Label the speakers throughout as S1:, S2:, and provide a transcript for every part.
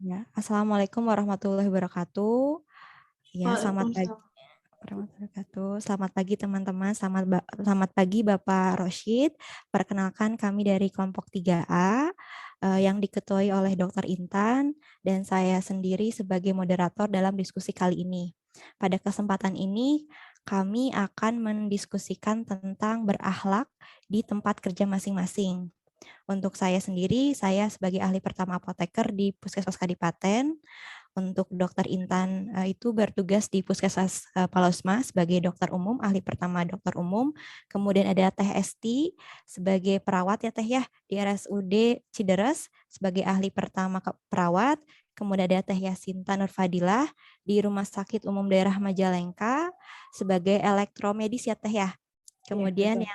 S1: Ya, Assalamualaikum warahmatullahi wabarakatuh. Ya, selamat pagi.
S2: Waalaikumsalam.
S1: Warahmatullahi wabarakatuh. Selamat pagi teman-teman. Selamat pagi Bapak Roshid. Perkenalkan kami dari kelompok 3A yang diketuai oleh Dr. Intan dan saya sendiri sebagai moderator dalam diskusi kali ini. Pada kesempatan ini kami akan mendiskusikan tentang berakhlak di tempat kerja masing-masing. Untuk saya sendiri, saya sebagai ahli pertama apoteker di Puskesmas Kadipaten. Untuk Dokter Intan itu bertugas di Puskesmas Palosma sebagai dokter umum, ahli pertama dokter umum. Kemudian ada Teh Esti sebagai perawat ya Teh ya di RSUD Cideres sebagai ahli pertama perawat. Kemudian ada Teh Yasinta Nurfadilah di Rumah Sakit Umum Daerah Majalengka sebagai elektromedis ya Teh ya. Kemudian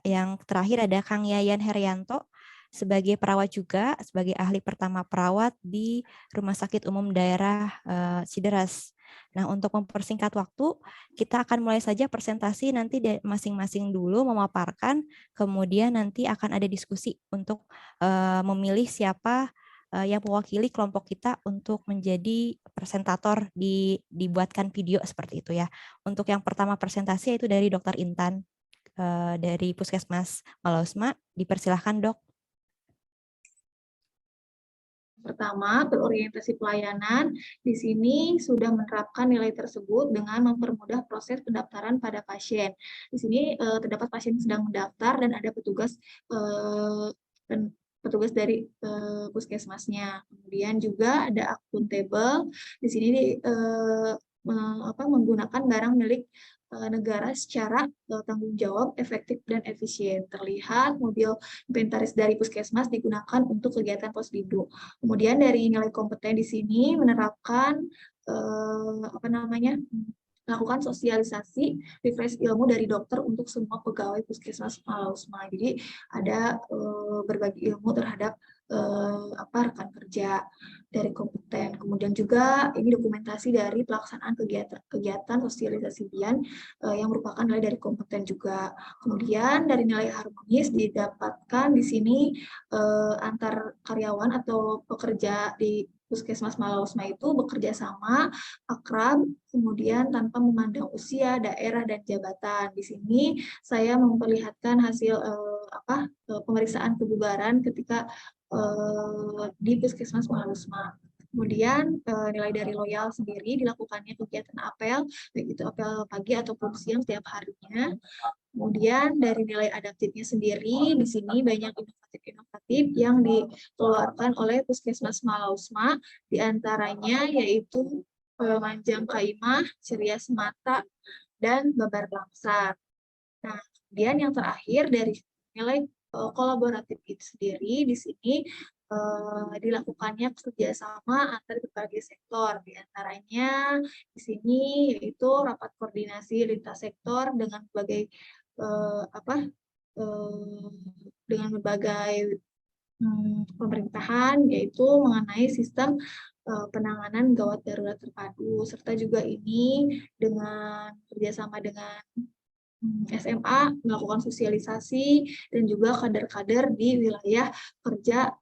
S1: yang terakhir ada Kang Yayan Herianto sebagai perawat juga, sebagai ahli pertama perawat di Rumah Sakit Umum Daerah Cideres. Nah, untuk mempersingkat waktu, kita akan mulai saja presentasi nanti masing-masing dulu memaparkan, kemudian nanti akan ada diskusi untuk memilih siapa yang mewakili kelompok kita untuk menjadi presentator dibuatkan video seperti itu ya. Untuk yang pertama presentasi itu dari Dr. Intan dari Puskesmas Malosma. Dipersilahkan dok.
S2: Pertama, berorientasi pelayanan. Di sini sudah menerapkan nilai tersebut dengan mempermudah proses pendaftaran pada pasien. Di sini terdapat pasien yang sedang mendaftar dan ada petugas petugas dari puskesmasnya. Kemudian juga ada akuntabel. Di sini menggunakan barang milik negara secara tanggung jawab, efektif, dan efisien. Terlihat mobil inventaris dari puskesmas digunakan untuk kegiatan posbindu. Kemudian dari nilai kompeten di sini menerapkan melakukan sosialisasi refresh ilmu dari dokter untuk semua pegawai puskesmas Malausma. Jadi ada berbagi ilmu terhadap rekan kerja dari kompeten. Kemudian juga ini dokumentasi dari pelaksanaan kegiatan sosialisasi Bian yang merupakan nilai dari kompeten juga. Kemudian dari nilai harmonis didapatkan di sini antar karyawan atau pekerja di Puskesmas Malausma itu bekerja sama, akrab, kemudian tanpa memandang usia, daerah, dan jabatan. Di sini saya memperlihatkan hasil pemeriksaan kebugaran ketika di Puskesmas Malausma. Kemudian nilai dari loyal sendiri dilakukannya kegiatan apel, baik itu apel pagi ataupun siang setiap harinya. Kemudian dari nilai adaptifnya sendiri, di sini banyak inovatif-inovatif yang dikeluarkan oleh Puskesmas Malausma, diantaranya yaitu Manjang Kaimah, Ceria Semata, dan Babar Langsat. Nah, kemudian yang terakhir dari nilai kolaboratif itu sendiri, di sini dilakukannya kerjasama antar berbagai sektor, diantaranya di sini yaitu rapat koordinasi lintas sektor dengan berbagai dengan berbagai pemerintahan, yaitu mengenai sistem penanganan gawat darurat terpadu, serta juga ini dengan kerjasama dengan SMA melakukan sosialisasi dan juga kader-kader di wilayah kerja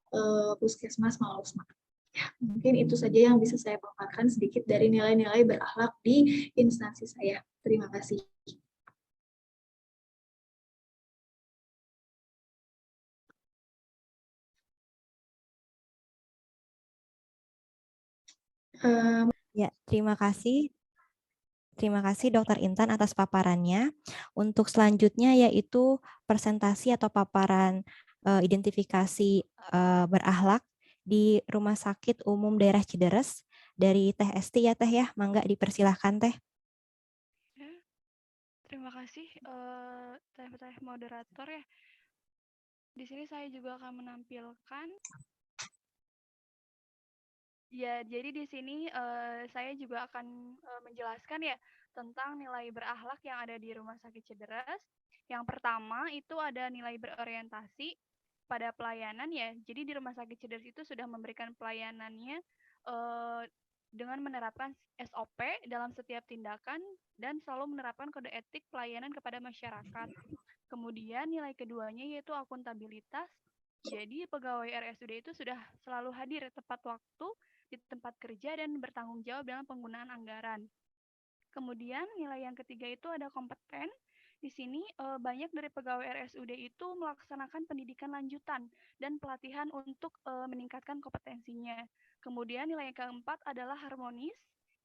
S2: Puskesmas Malausma. Ya, mungkin itu saja yang bisa saya paparkan sedikit dari nilai-nilai berakhlak di instansi saya. Terima kasih.
S1: Ya, terima kasih. Terima kasih Dokter Intan atas paparannya. Untuk selanjutnya yaitu presentasi atau paparan identifikasi berakhlak di Rumah Sakit Umum Daerah Cideres dari Teh Esti ya Teh ya. Mangga dipersilahkan Teh.
S3: Terima kasih Teh moderator ya. Di sini saya juga akan menampilkan ya, jadi di sini saya juga akan menjelaskan ya tentang nilai berakhlak yang ada di Rumah Sakit Cideres. Yang pertama itu ada nilai berorientasi pada pelayanan ya. Jadi di Rumah Sakit Cideres itu sudah memberikan pelayanannya dengan menerapkan SOP dalam setiap tindakan dan selalu menerapkan kode etik pelayanan kepada masyarakat. Kemudian nilai keduanya yaitu akuntabilitas. Jadi pegawai RSUD itu sudah selalu hadir tepat waktu di tempat kerja dan bertanggung jawab dalam penggunaan anggaran. Kemudian nilai yang ketiga itu ada kompeten. Di sini banyak dari pegawai RSUD itu melaksanakan pendidikan lanjutan dan pelatihan untuk meningkatkan kompetensinya. Kemudian nilai yang keempat adalah harmonis.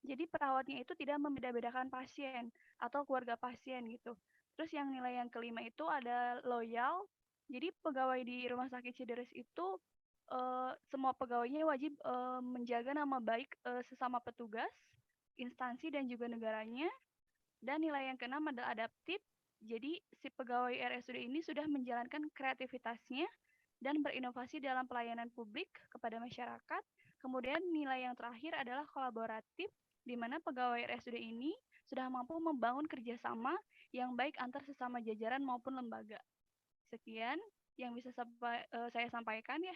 S3: Jadi perawatnya itu tidak membeda-bedakan pasien atau keluarga pasien gitu. Terus yang nilai yang kelima itu ada loyal. Jadi pegawai di Rumah Sakit Cederes itu semua pegawainya wajib menjaga nama baik sesama petugas, instansi dan juga negaranya. Dan nilai yang keenam adalah adaptif. Jadi si pegawai RSUD ini sudah menjalankan kreativitasnya dan berinovasi dalam pelayanan publik kepada masyarakat. Kemudian nilai yang terakhir adalah kolaboratif, di mana pegawai RSUD ini sudah mampu membangun kerjasama yang baik antar sesama jajaran maupun lembaga. Sekian yang bisa saya sampaikan ya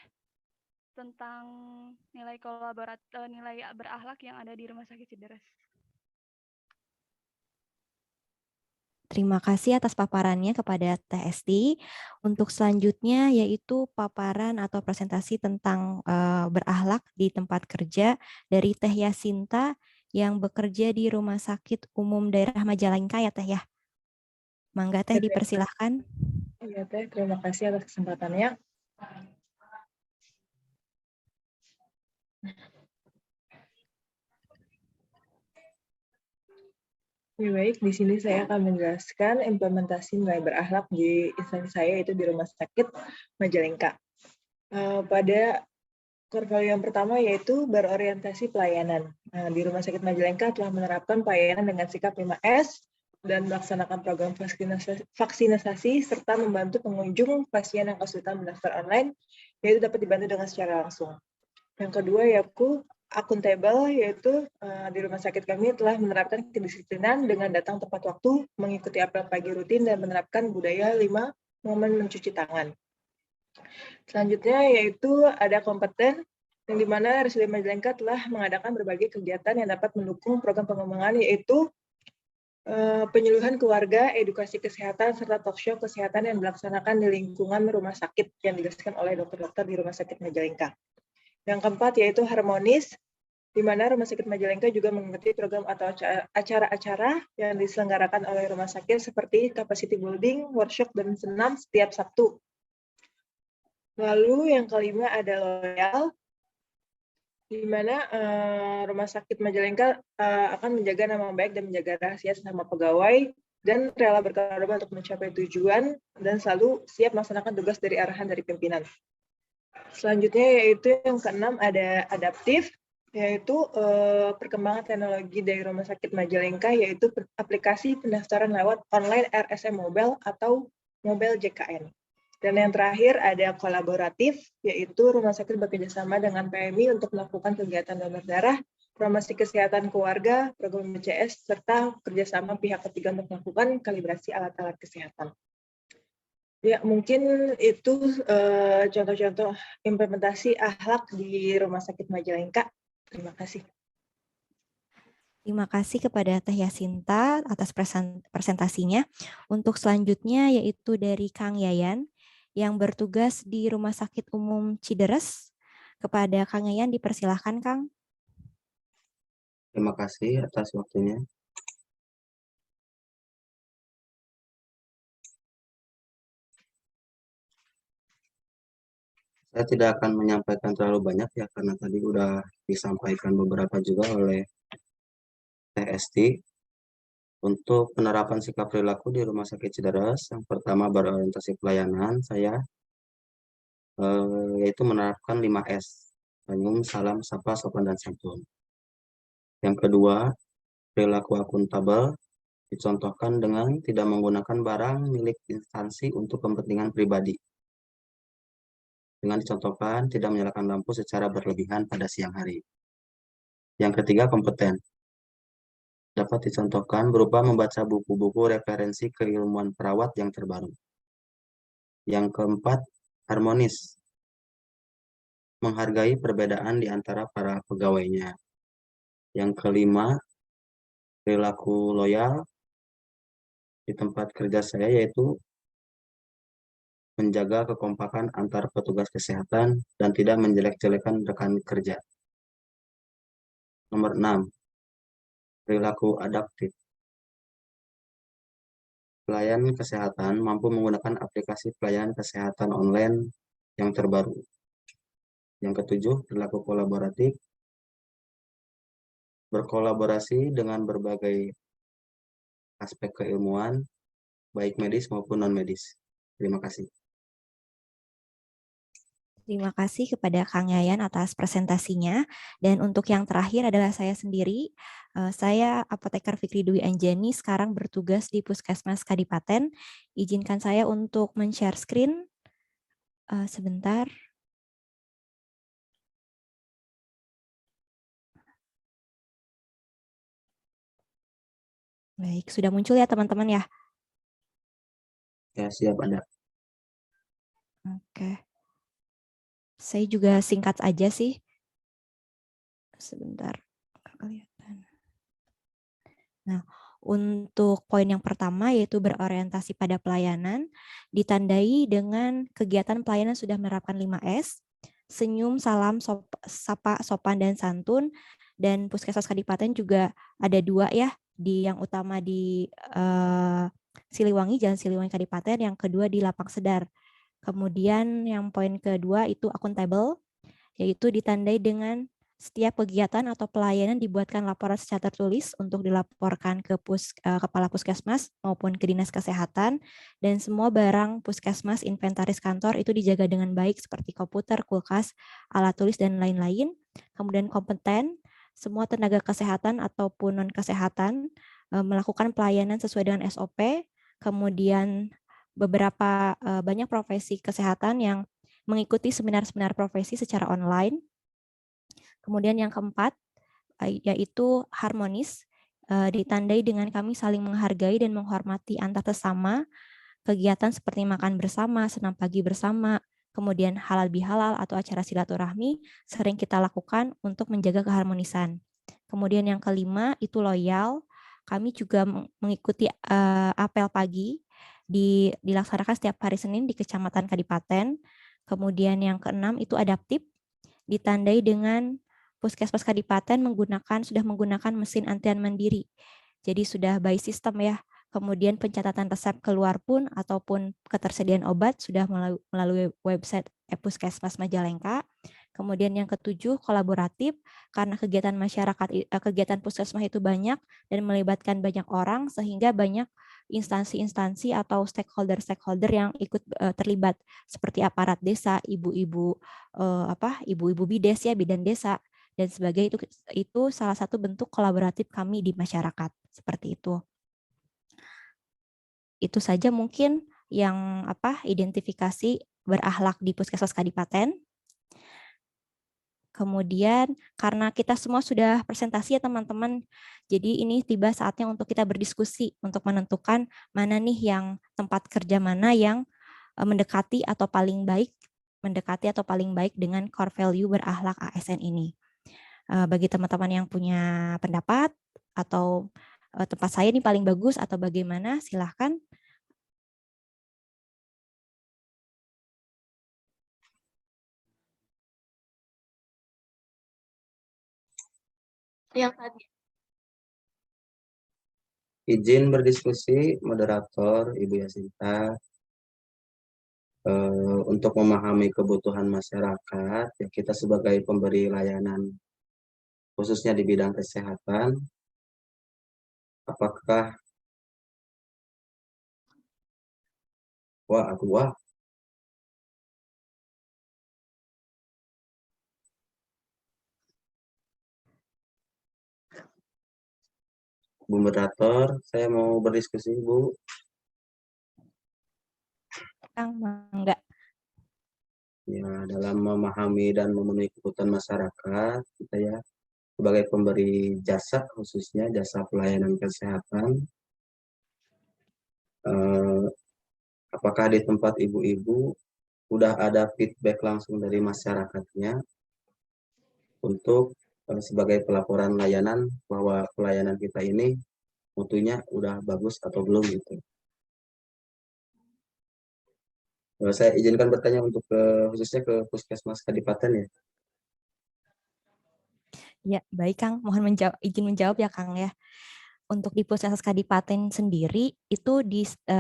S3: tentang nilai berakhlak yang ada di Rumah Sakit Cederes.
S1: Terima kasih atas paparannya kepada Teh Esti. Untuk selanjutnya yaitu paparan atau presentasi tentang berakhlak di tempat kerja dari Teh Yasinta yang bekerja di Rumah Sakit Umum Daerah Majalengka ya Teh ya. Mangga Teh dipersilahkan.
S4: Iya Teh, terima kasih atas kesempatannya. Baik, di sini saya akan menjelaskan implementasi nilai berakhlak di instansi saya, yaitu di Rumah Sakit Majalengka. Pada kuartal yang pertama yaitu berorientasi pelayanan. Di Rumah Sakit Majalengka telah menerapkan pelayanan dengan sikap 5S dan melaksanakan program vaksinasi serta membantu pengunjung pasien yang kesulitan mendaftar online, yaitu dapat dibantu dengan secara langsung. Yang kedua yaitu akuntabel, yaitu di rumah sakit kami telah menerapkan kedisiplinan dengan datang tepat waktu, mengikuti apel pagi rutin, dan menerapkan budaya 5 momen mencuci tangan. Selanjutnya yaitu ada kompeten, yang dimana RSUD Majalengka telah mengadakan berbagai kegiatan yang dapat mendukung program pengembangan, yaitu penyuluhan keluarga, edukasi kesehatan, serta talkshow kesehatan yang dilaksanakan di lingkungan rumah sakit yang dijelaskan oleh dokter-dokter di Rumah Sakit Majalengka. Yang keempat yaitu harmonis, di mana Rumah Sakit Majalengka juga mengikuti program atau acara-acara yang diselenggarakan oleh rumah sakit seperti capacity building, workshop, dan senam setiap Sabtu. Lalu yang kelima ada loyal, di mana Rumah Sakit Majalengka akan menjaga nama baik dan menjaga rahasia sesama pegawai dan rela berkorban untuk mencapai tujuan dan selalu siap melaksanakan tugas dari arahan dari pimpinan. Selanjutnya yaitu yang keenam ada adaptif, yaitu perkembangan teknologi dari Rumah Sakit Majalengka, yaitu aplikasi pendaftaran lewat online RSM Mobile atau Mobile JKN. Dan yang terakhir ada kolaboratif, yaitu rumah sakit bekerjasama dengan PMI untuk melakukan kegiatan donor darah, promosi kesehatan keluarga, program BCS, serta kerjasama pihak ketiga untuk melakukan kalibrasi alat-alat kesehatan. Ya, mungkin itu contoh-contoh implementasi akhlak di Rumah Sakit Majalengka. Terima kasih.
S1: Terima kasih kepada Teh Yasinta atas presentasinya. Untuk selanjutnya yaitu dari Kang Yayan yang bertugas di Rumah Sakit Umum Cideres. Kepada Kang Yayan dipersilahkan, Kang.
S5: Terima kasih atas waktunya. Saya tidak akan menyampaikan terlalu banyak ya, karena tadi udah disampaikan beberapa juga oleh Teh Esti. Untuk penerapan sikap perilaku di Rumah Sakit Cederes, yang pertama berorientasi pelayanan, saya yaitu menerapkan 5S, senyum, salam, sapa, sopan, dan santun. Yang kedua, perilaku akuntabel, dicontohkan dengan tidak menggunakan barang milik instansi untuk kepentingan pribadi. Dengan dicontohkan tidak menyalakan lampu secara berlebihan pada siang hari. Yang ketiga, kompeten. Dapat dicontohkan berupa membaca buku-buku referensi keilmuan perawat yang terbaru. Yang keempat, harmonis. Menghargai perbedaan di antara para pegawainya. Yang kelima, perilaku loyal di tempat kerja saya, yaitu menjaga kekompakan antar petugas kesehatan, dan tidak menjelek-jelekan rekan kerja. Nomor 6, perilaku adaptif. Pelayan kesehatan mampu menggunakan aplikasi pelayanan kesehatan online yang terbaru. Yang ketujuh, perilaku kolaboratif. Berkolaborasi dengan berbagai aspek keilmuan, baik medis maupun non-medis. Terima kasih.
S1: Terima kasih kepada Kang Yayan atas presentasinya. Dan untuk yang terakhir adalah saya sendiri. Saya Apoteker Fikri Dwi Anjani, sekarang bertugas di Puskesmas Kadipaten. Izinkan saya untuk men-share screen. Sebentar. Baik, sudah muncul ya teman-teman ya?
S5: Ya, siap ada.
S1: Oke. Saya juga singkat aja sih. Sebentar, nggak kelihatan. Nah, untuk poin yang pertama yaitu berorientasi pada pelayanan, ditandai dengan kegiatan pelayanan sudah menerapkan 5S, senyum, salam, sapa, sopan, dan santun, dan Puskesmas Kadipaten juga ada 2 ya, yang utama di Siliwangi, Jalan Siliwangi Kadipaten, yang kedua di Lapang Sedar. Kemudian yang poin kedua itu akuntabel, yaitu ditandai dengan setiap kegiatan atau pelayanan dibuatkan laporan secara tertulis untuk dilaporkan ke Kepala Puskesmas maupun ke Dinas Kesehatan, dan semua barang Puskesmas, inventaris kantor itu dijaga dengan baik seperti komputer, kulkas, alat tulis, dan lain-lain. Kemudian kompeten, semua tenaga kesehatan ataupun non-kesehatan melakukan pelayanan sesuai dengan SOP, kemudian beberapa banyak profesi kesehatan yang mengikuti seminar-seminar profesi secara online. Kemudian yang keempat, yaitu harmonis, ditandai dengan kami saling menghargai dan menghormati antar sesama, kegiatan seperti makan bersama, senam pagi bersama, kemudian halal bihalal atau acara silaturahmi sering kita lakukan untuk menjaga keharmonisan. Kemudian yang kelima itu loyal, kami juga mengikuti apel pagi dilaksanakan setiap hari Senin di Kecamatan Kadipaten. Kemudian yang keenam itu adaptif, ditandai dengan Puskesmas Kadipaten sudah menggunakan mesin antrian mandiri. Jadi sudah by system ya. Kemudian pencatatan resep keluar pun ataupun ketersediaan obat sudah melalui website Puskesmas Majalengka. Kemudian yang ketujuh kolaboratif, karena kegiatan kegiatan Puskesmas itu banyak dan melibatkan banyak orang sehingga banyak instansi-instansi atau stakeholder yang ikut terlibat seperti aparat desa, ibu-ibu bides ya, bidan desa dan sebagainya. Itu salah satu bentuk kolaboratif kami di masyarakat seperti itu. Itu saja mungkin yang identifikasi berakhlak di Puskesmas Kadipaten. Kemudian karena kita semua sudah presentasi ya teman-teman, jadi ini tiba saatnya untuk kita berdiskusi untuk menentukan mana nih yang tempat kerja mana yang mendekati atau paling baik dengan core value berakhlak ASN ini. Bagi teman-teman yang punya pendapat atau tempat saya ini paling bagus atau bagaimana, silahkan.
S2: Yang tadi.
S5: Izin berdiskusi, moderator Ibu Yasinta. Untuk memahami kebutuhan masyarakat, ya kita sebagai pemberi layanan, khususnya di bidang kesehatan, apakah Bu moderator, saya mau berdiskusi, Bu.
S1: Enggak.
S5: Ya, dalam memahami dan memenuhi kebutuhan masyarakat, kita ya sebagai pemberi jasa, khususnya jasa pelayanan kesehatan, apakah di tempat ibu-ibu udah ada feedback langsung dari masyarakatnya untuk sebagai pelaporan layanan bahwa pelayanan kita ini mutunya udah bagus atau belum gitu? Saya izinkan bertanya untuk khususnya ke Puskesmas Kadipaten ya.
S1: Ya, baik Kang. Mohon izin menjawab ya Kang ya. Untuk di Puskesmas Kadipaten sendiri itu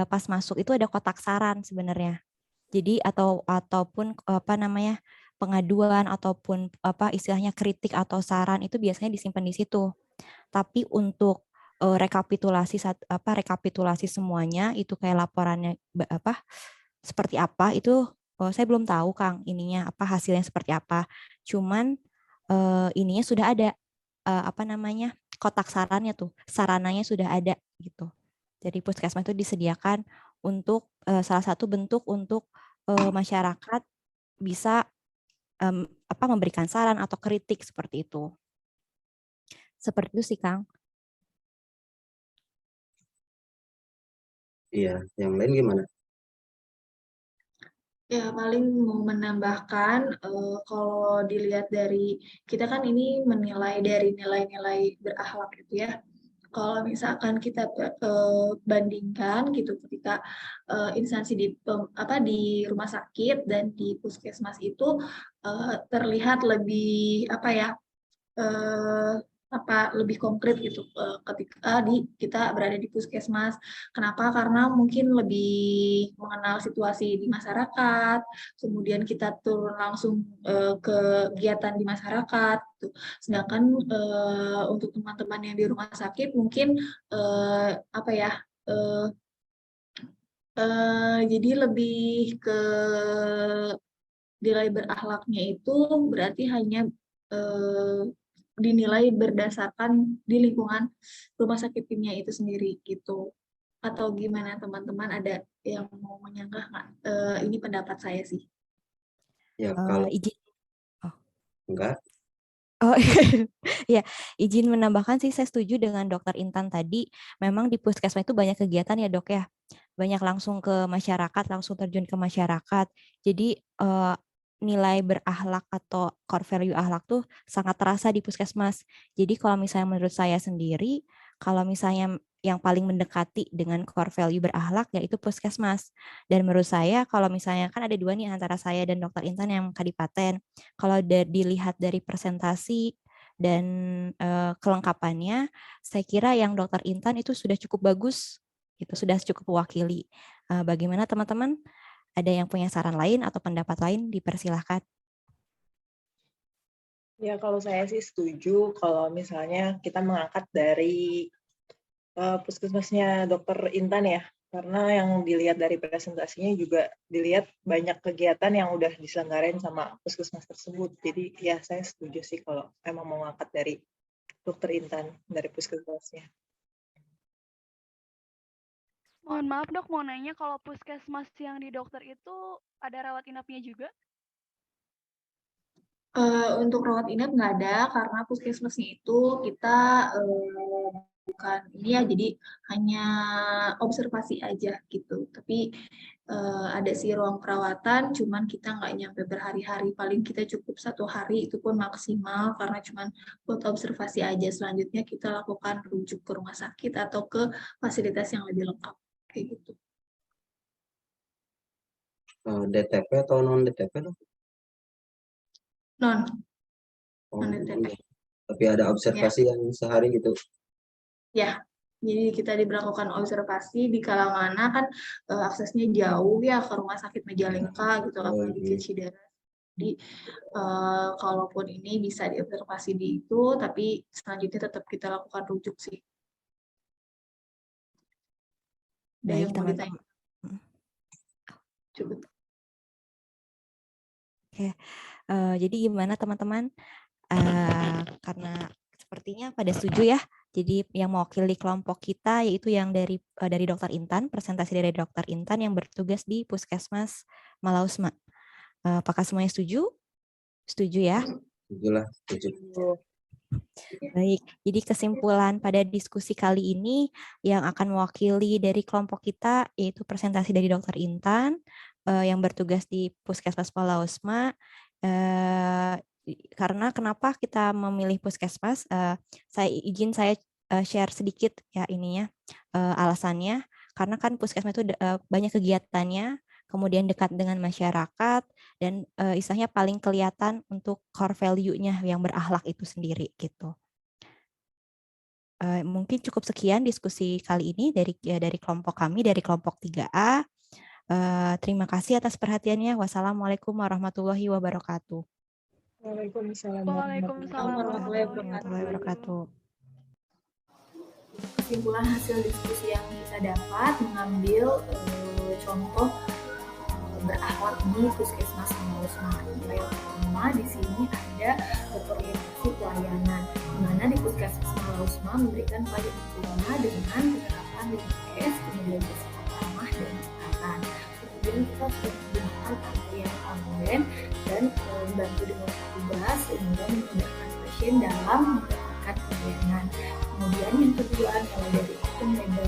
S1: pas masuk itu ada kotak saran sebenarnya. Jadi ataupun apa namanya pengaduan ataupun apa istilahnya kritik atau saran itu biasanya disimpan di situ. Tapi untuk rekapitulasi semuanya itu kayak laporannya apa seperti apa itu saya belum tahu Kang ininya apa hasilnya seperti apa. Cuman ininya sudah ada apa namanya kotak sarannya tuh sarananya sudah ada gitu. Jadi puskesmas itu disediakan untuk salah satu bentuk untuk masyarakat bisa apa memberikan saran atau kritik seperti itu. Seperti itu sih Kang.
S5: Iya, yang lain gimana?
S2: Ya, paling mau menambahkan, kalau dilihat dari, kita kan ini menilai dari nilai-nilai berakhlak gitu ya. Kalau misalkan kita bandingkan gitu ketika instansi di rumah sakit dan di puskesmas itu terlihat lebih apa ya, lebih konkret gitu ketika kita berada di puskesmas. Kenapa? Karena mungkin lebih mengenal situasi di masyarakat, kemudian kita turun langsung ke kegiatan di masyarakat. Gitu. Sedangkan untuk teman-teman yang di rumah sakit mungkin apa ya? Jadi lebih ke nilai berakhlaknya itu berarti hanya dinilai berdasarkan di lingkungan rumah sakit kimia itu sendiri gitu. Atau gimana teman-teman, ada yang mau menyanggah nggak? Ini pendapat saya sih.
S5: Ya kalau
S1: Izin
S5: enggak,
S1: Oh, ya, izin menambahkan sih saya setuju dengan Dokter Intan tadi. Memang di puskesmas itu banyak kegiatan ya dok ya, banyak langsung ke masyarakat, langsung terjun ke masyarakat. Jadi nilai berakhlak atau core value akhlak tuh sangat terasa di puskesmas. Jadi kalau misalnya menurut saya sendiri, kalau misalnya yang paling mendekati dengan core value berakhlak yaitu puskesmas. Dan menurut saya kalau misalnya kan ada dua nih antara saya dan Dokter Intan yang kadipaten. Kalau dilihat dari presentasi dan kelengkapannya, saya kira yang Dokter Intan itu sudah cukup bagus, itu sudah cukup mewakili. Bagaimana teman-teman? Ada yang punya saran lain atau pendapat lain? Dipersilahkan.
S4: Ya, kalau saya sih setuju kalau misalnya kita mengangkat dari puskesmasnya Dokter Intan ya, karena yang dilihat dari presentasinya juga dilihat banyak kegiatan yang udah diselenggarain sama puskesmas tersebut. Jadi ya saya setuju sih kalau emang mau ngangkat dari Dokter Intan dari puskesmasnya.
S3: Mohon maaf dok, mau nanya kalau puskesmas yang di dokter itu ada rawat inapnya juga?
S2: Untuk rawat inap nggak ada, karena puskesmasnya itu kita bukan ini ya, jadi hanya observasi aja gitu. Tapi ada sih ruang perawatan, cuman kita nggak nyampe berhari-hari, paling kita cukup 1 hari, itu pun maksimal karena cuman buat observasi aja. Selanjutnya kita lakukan rujuk ke rumah sakit atau ke fasilitas yang lebih lengkap kayak gitu.
S5: DTP atau non DTP dok?
S2: Non
S5: Oh,
S2: DTP.
S5: tapi ada observasi yang sehari gitu.
S2: Ya, jadi kita diberlakukan observasi di kala mana kan aksesnya jauh ya ke rumah sakit Majalengka gitu, apalagi ke Cidaras. Jadi kalaupun ini bisa diobservasi di itu, tapi selanjutnya tetap kita lakukan rujuk sih. Ada
S1: Baik
S2: yang mau ditanya?
S1: teman-teman.
S2: Coba.
S1: Oke, jadi gimana teman-teman? Karena sepertinya pada setuju ya. Jadi yang mewakili kelompok kita yaitu yang dari Dokter Intan, presentasi dari Dokter Intan yang bertugas di Puskesmas Malausma. Apakah semuanya setuju? Setuju ya?
S5: Itulah, setuju.
S1: Baik, jadi kesimpulan pada diskusi kali ini yang akan mewakili dari kelompok kita yaitu presentasi dari Dokter Intan yang bertugas di Puskesmas Malausma. Karena kenapa kita memilih Puskesmas? Saya share sedikit ya ininya alasannya. Karena kan Puskesmas itu banyak kegiatannya, kemudian dekat dengan masyarakat, dan istilahnya paling kelihatan untuk core value-nya yang berakhlak itu sendiri gitu. Mungkin cukup sekian diskusi kali ini dari kelompok kami, dari kelompok 3A. Terima kasih atas perhatiannya. Wassalamualaikum warahmatullahi wabarakatuh.
S4: Waalaikumsalam
S3: Waalaikumsalam
S2: warahmatullahi
S1: Warahmatullahi wabarakatuh.
S2: Kesimpulan hasil diskusi yang kita dapat mengambil contoh berakhlak di Puskesmas Malausma. Nilai pertama di sini ada berorientasi pelayanan, di mana di Puskesmas Malausma memberikan pelayanan utama dengan penerapan 5S, kemudian bersifat ramah dan dekatan. Kemudian kita sudah menggunakan antrian online dan dibantu dengan tugas sehingga memudahkan pasien dalam mendapatkan pelayanan. Kemudian yang kedua, nilai dari akun label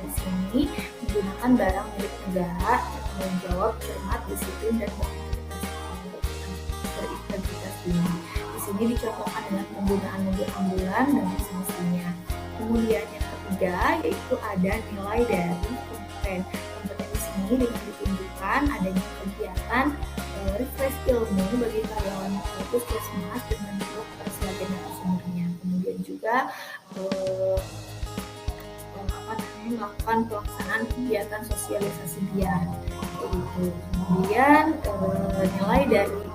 S2: di sini menggunakan barang milik negara, bertanggung jawab, cermat, disiplin, dan berintegritas tinggi. Di sini dicontohkan dengan penggunaan mobil ambulan dan semestinya. Kemudian yang ketiga yaitu ada nilai dari kompeten. Kompeten di sini dengan ditunjukkan adanya kegiatan refresh ilmu bagi karyawan puskesmas dengan dokter sebagai narasumbernya. Kemudian juga melakukan pelaksanaan kegiatan sosialisasi biar begitu. Kemudian nilai dari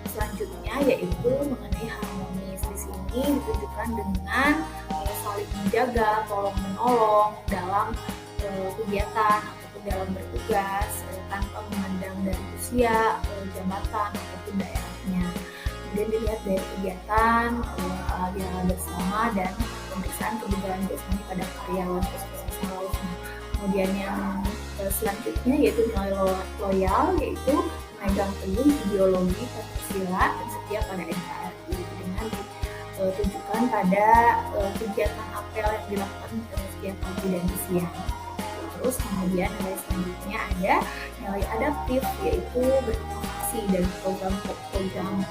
S2: selanjutnya yaitu mengenai harmonis. Di sini ditunjukkan dengan saling menjaga, tolong menolong dalam kegiatan ataupun dalam bertugas tanpa memandang dari usia, jabatan ataupun daerahnya. Kemudian dilihat dari kegiatan dialog bersama dan pemeriksaan kebugaran jasmani pada karyawan puskesmas Malausma. Kemudian yang selanjutnya yaitu nilai loyal, yaitu memegang teguh ideologi Pancasila dan setia pada NKRI dengan ditunjukkan pada kegiatan apel yang dilakukan setiap pagi dan siang. Terus kemudian nilai selanjutnya ada nilai adaptif, yaitu berinovasi dari program-program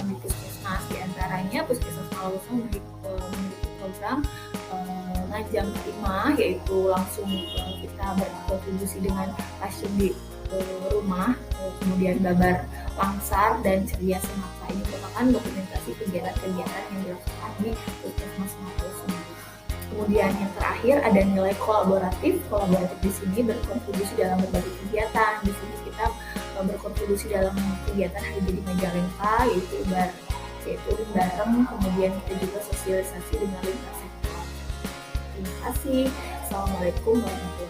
S2: di puskesmas. Di antaranya Puskesmas Malausma memiliki program ngajang terima, yaitu langsung kita berkontribusi dengan pasien di rumah, kemudian babar langsar dan ceria semata. Ini merupakan dokumentasi kegiatan-kegiatan yang dilakukan di Puskesmas Malausma. Kemudian yang terakhir ada nilai kolaboratif. Kolaboratif di sini berkontribusi dalam berbagai kegiatan. Di sini kita berkontribusi dalam kegiatan Hari Jadi Majalengka, yaitu bareng. Kemudian kita juga sosialisasi dengan lintas sektor. Terima kasih. Assalamualaikum warahmatullahi wabarakatuh.